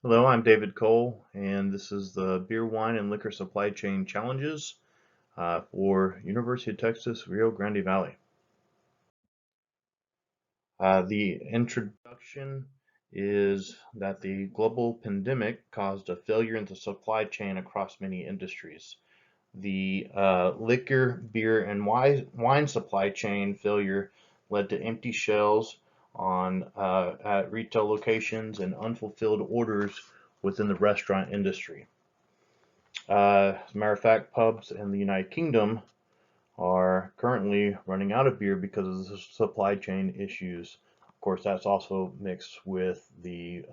Hello, I'm David Cole, and this is the Beer, Wine, and Liquor Supply Chain Challenges for University of Texas, Rio Grande Valley. The introduction is that the global pandemic caused a failure in the supply chain across many industries. The liquor, beer, and wine supply chain failure led to empty shelves at retail locations and unfulfilled orders within the restaurant industry. As a matter of fact, pubs in the United Kingdom are currently running out of beer because of the supply chain issues. Of course, that's also mixed with the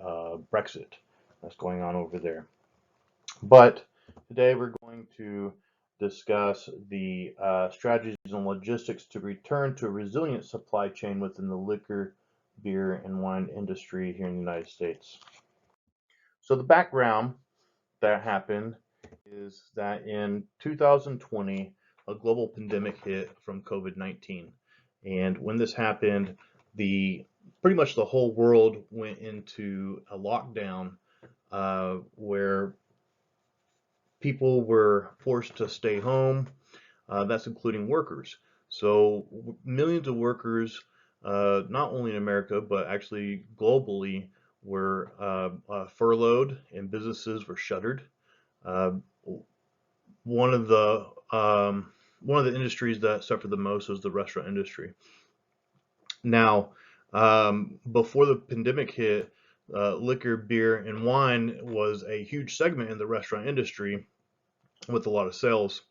Brexit that's going on over there. But today we're going to discuss the strategies and logistics to return to a resilient supply chain within the liquor, beer, and wine industry here in the United States. So the background that happened is that in 2020, a global pandemic hit from COVID-19. And when this happened, the pretty much the whole world went into a lockdown where people were forced to stay home. That's including workers. So millions of workers, not only in America, but actually globally, were furloughed and businesses were shuttered. Uh, one of the industries that suffered the most was the restaurant industry. Now, before the pandemic hit, liquor, beer, and wine was a huge segment in the restaurant industry with a lot of sales.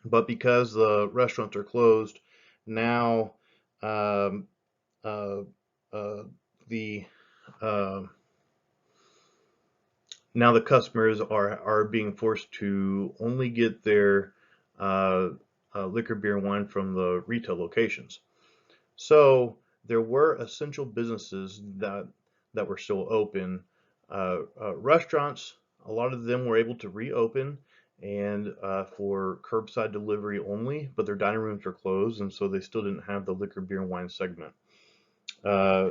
But because the restaurants are closed, now um, uh, uh, the uh, now the customers are being forced to only get their uh, liquor, beer, and wine from the retail locations. So there were essential businesses that were still open. Restaurants, a lot of them were able to reopen and for curbside delivery only, but their dining rooms were closed, and so they still didn't have the liquor, beer, and wine segment. Uh,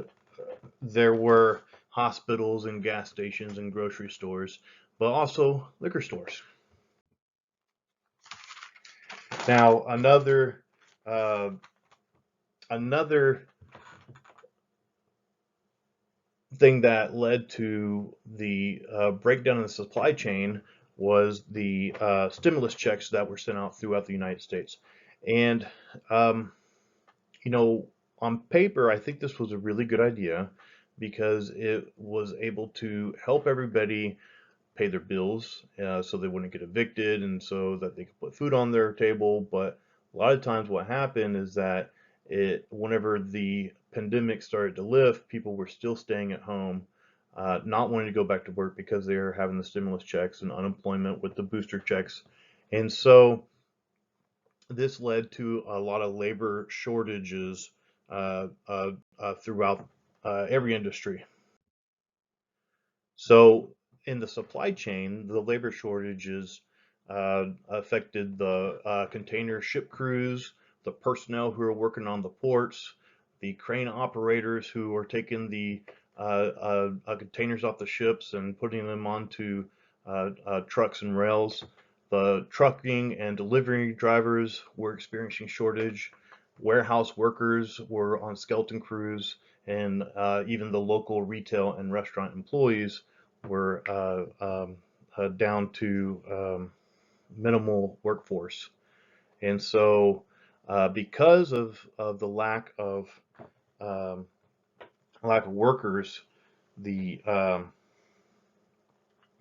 there were hospitals and gas stations and grocery stores, but also liquor stores. Now, uh, another thing that led to the breakdown in the supply chain was the stimulus checks that were sent out throughout the United States. And, um, you know, on paper, I think this was a really good idea because it was able to help everybody pay their bills so they wouldn't get evicted and so that they could put food on their table. But a lot of times what happened is that whenever the pandemic started to lift, people were still staying at home, not wanting to go back to work because they were having the stimulus checks and unemployment with the booster checks. And so this led to a lot of labor shortages throughout every industry. So in the supply chain, the labor shortages affected the container ship crews, the personnel who are working on the ports, the crane operators who are taking the containers off the ships and putting them onto trucks and rails. The trucking and delivery drivers were experiencing shortage. Warehouse workers were on skeleton crews, and even the local retail and restaurant employees were down to minimal workforce. And so, because of the um, lack of workers, the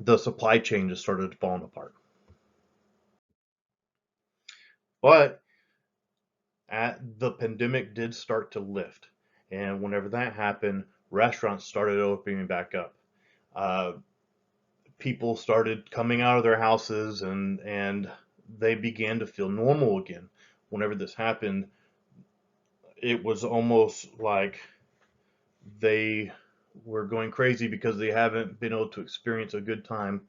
the supply chain just started falling apart. But the pandemic did start to lift, and whenever that happened, restaurants started opening back up. Uh, People started coming out of their houses and they began to feel normal again. Whenever this happened, it was almost like they were going crazy because they haven't been able to experience a good time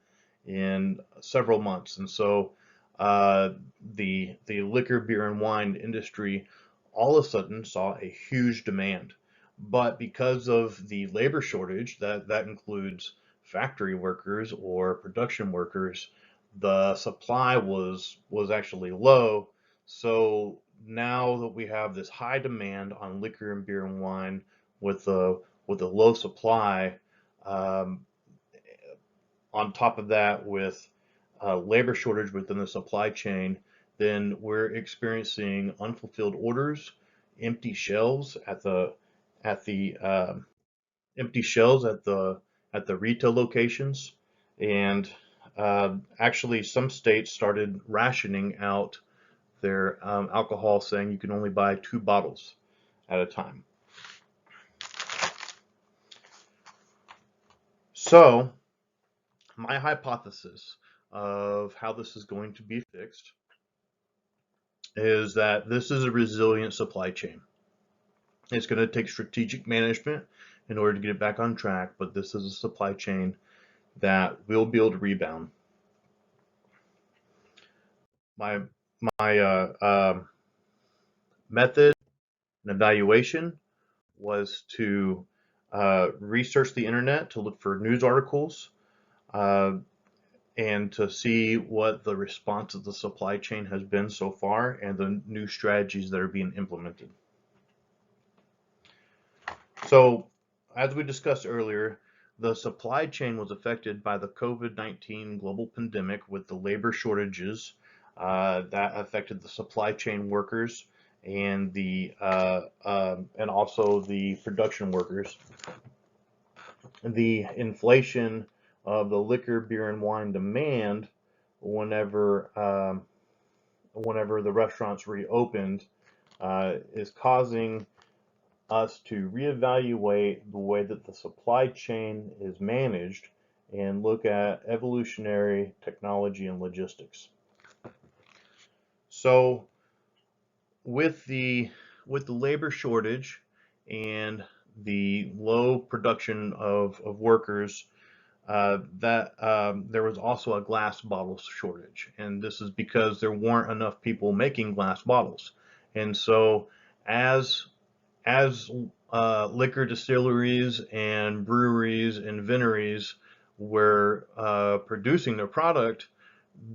in several months. And so uh, the liquor, beer, and wine industry all of a sudden saw a huge demand. But because of the labor shortage, that includes factory workers or production workers, the supply was actually low. So now that we have this high demand on liquor and beer and wine with a low supply, um, on top of that with labor shortage within the supply chain, then we're experiencing unfulfilled orders, empty shelves at the empty shelves at the retail locations, and actually some states started rationing out their alcohol, saying you can only buy 2 bottles at a time. So my hypothesis of how this is going to be fixed is that this is a resilient supply chain. It's going to take strategic management in order to get it back on track, but this is a supply chain that will be able to rebound. My my method and evaluation was to research the internet to look for news articles uh, and to see what the response of the supply chain has been so far and the new strategies that are being implemented. So, as we discussed earlier, the supply chain was affected by the COVID-19 global pandemic with the labor shortages that affected the supply chain workers and and also the production workers. The inflation of the liquor, beer, and wine demand whenever whenever the restaurants reopened is causing us to reevaluate the way that the supply chain is managed and look at evolutionary technology and logistics. So with the labor shortage and the low production of workers, that there was also a glass bottle shortage, and this is because there weren't enough people making glass bottles. And so as as liquor distilleries and breweries and vineries were producing their product,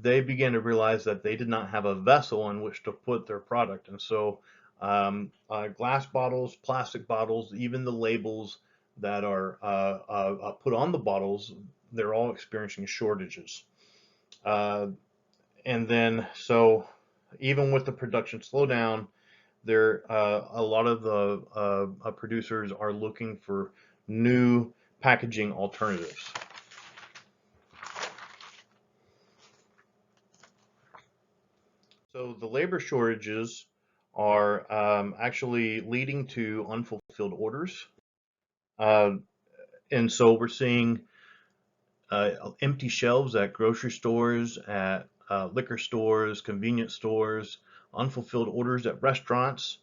they began to realize that they did not have a vessel in which to put their product. And so glass bottles, plastic bottles, even the labels that are put on the bottles, they're all experiencing shortages. Uh, and then, so even with the production slowdown, there a lot of the producers are looking for new packaging alternatives. So the labor shortages are actually leading to unfulfilled orders. Uh, and so we're seeing empty shelves at grocery stores, at liquor stores, convenience stores, unfulfilled orders at restaurants.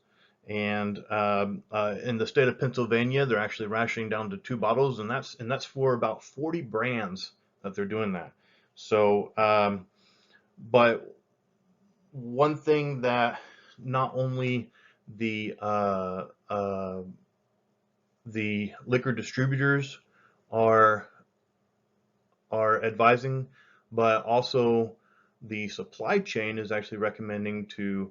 And in the state of Pennsylvania, they're actually rationing down to 2 bottles, and that's for about 40 brands that they're doing that. So, but one thing that not only the the liquor distributors are advising, but also the supply chain is actually recommending to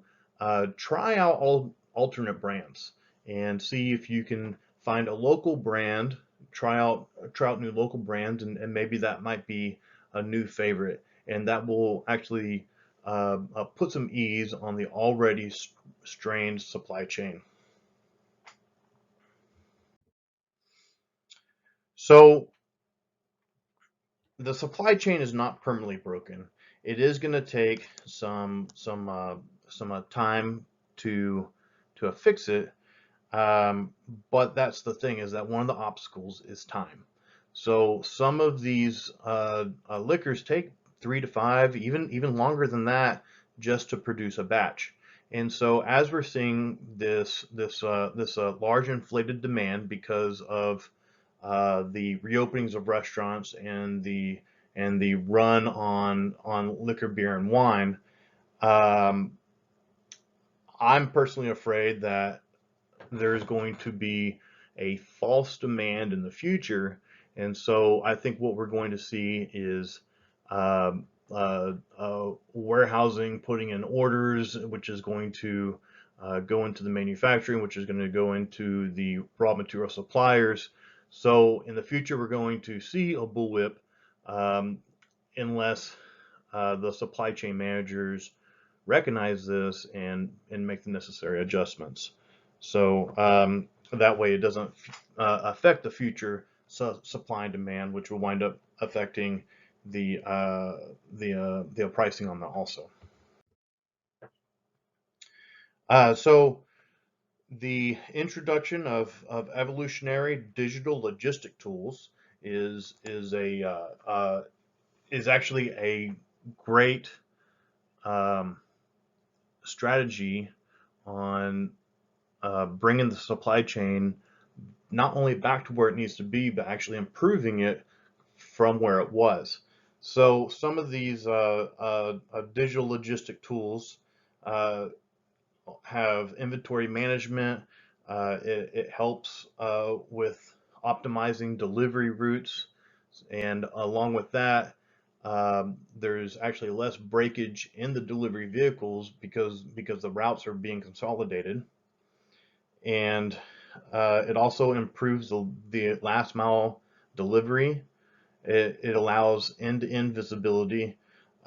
try out all alternate brands and see if you can find a local brand, try out new local brands, and maybe that might be a new favorite, and that will actually put some ease on the already strained supply chain. So the supply chain is not permanently broken. It is going to take some time to fix it. But that's the thing, is that one of the obstacles is time. So some of these liquors take 3 to 5, even longer than that, just to produce a batch. And so as we're seeing this large inflated demand because of the reopenings of restaurants and the run on liquor, beer, and wine, um, I'm personally afraid that there's going to be a false demand in the future, And so I think what we're going to see is um, warehousing, putting in orders, which is going to go into the manufacturing, which is going to go into the raw material suppliers. So in the future, we're going to see a bullwhip um, unless the supply chain managers recognize this and make the necessary adjustments. So that way it doesn't affect the future supply and demand, which will wind up affecting the pricing on that also. So the introduction of evolutionary digital logistic tools is actually a great um, strategy on bringing the supply chain not only back to where it needs to be, but actually improving it from where it was. So some of these digital logistic tools uh, have inventory management. It helps with optimizing delivery routes, and along with that, there's actually less breakage in the delivery vehicles because the routes are being consolidated, and it also improves the last mile delivery. It allows end-to-end visibility.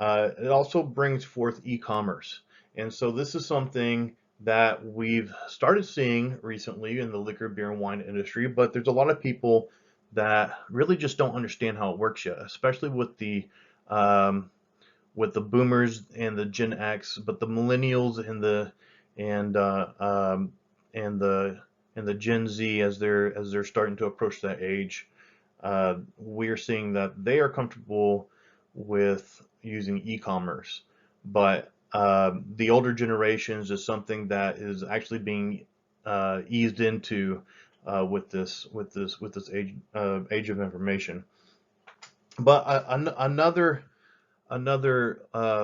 It also brings forth e-commerce. And so this is something that we've started seeing recently in the liquor, beer, and wine industry, but there's a lot of people that really just don't understand how it works yet, especially um, with the boomers and the Gen X, but the millennials and and the and the Gen Z as they're starting to approach that age, we are seeing that they are comfortable with using e-commerce, but the older generations is something that is actually being eased into with this age of information. But another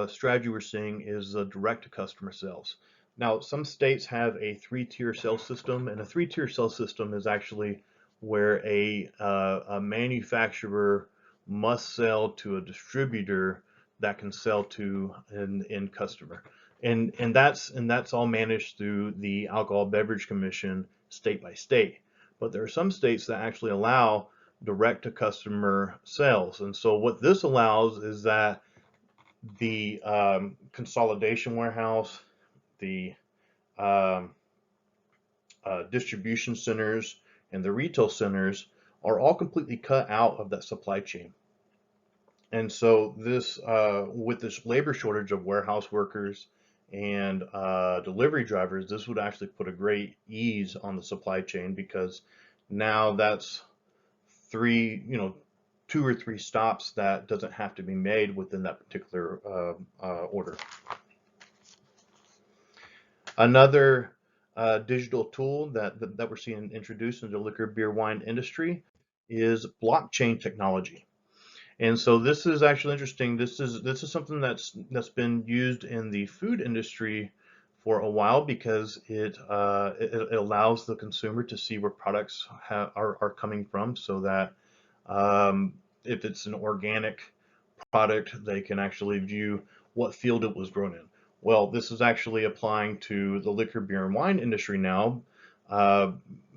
strategy we're seeing is direct to customer sales. Now, some states have a three-tier sales system, and a three-tier sales system is actually where a manufacturer must sell to a distributor that can sell to an end customer. And that's all managed through the Alcohol Beverage Commission state by state. But there are some states that actually allow direct to customer sales. And so what this allows is that the consolidation warehouse, the um, distribution centers, and the retail centers are all completely cut out of that supply chain. And so this, with this labor shortage of warehouse workers and delivery drivers, this would actually put a great ease on the supply chain because now that's two or three stops that doesn't have to be made within that particular order. Another digital tool that we're seeing introduced into the liquor, beer, wine industry is blockchain technology. And so this is actually interesting. This is something that's been used in the food industry for a while because it allows the consumer to see where products are coming from, so that if it's an organic product, they can actually view what field it was grown in. Well, this is actually applying to the liquor, beer, and wine industry now, uh,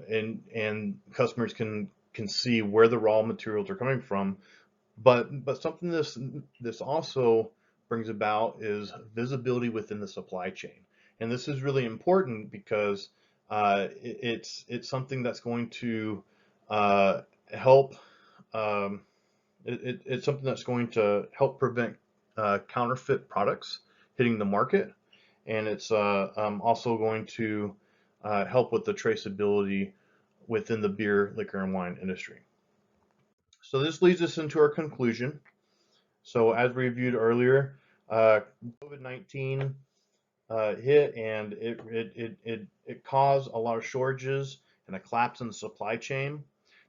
and customers can see where the raw materials are coming from. But something this also brings about is visibility within the supply chain, and this is really important because it's something that's going to help. Um, it's something that's going to help prevent counterfeit products hitting the market, and it's also going to help with the traceability within the beer, liquor, and wine industry. So this leads us into our conclusion. So as reviewed earlier, uh, COVID-19 hit, and it caused a lot of shortages and a collapse in the supply chain.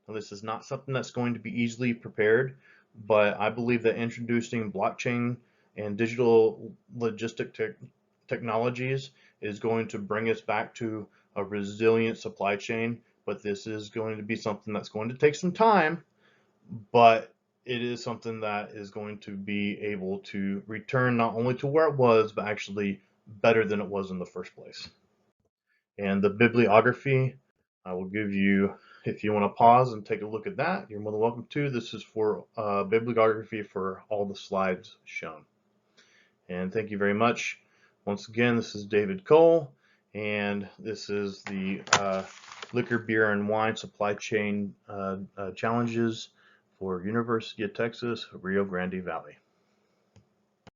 Now, this is not something that's going to be easily prepared, but I believe that introducing blockchain and digital logistic technologies is going to bring us back to a resilient supply chain. But this is going to be something that's going to take some time, but it is something that is going to be able to return not only to where it was, but actually better than it was in the first place. And the bibliography, I will give you, if you want to pause and take a look at that, you're more than welcome to. This is for bibliography for all the slides shown. And thank you very much. Once again, this is David Cole, and this is the liquor, beer, and wine supply chain challenges for University of Texas, Rio Grande Valley.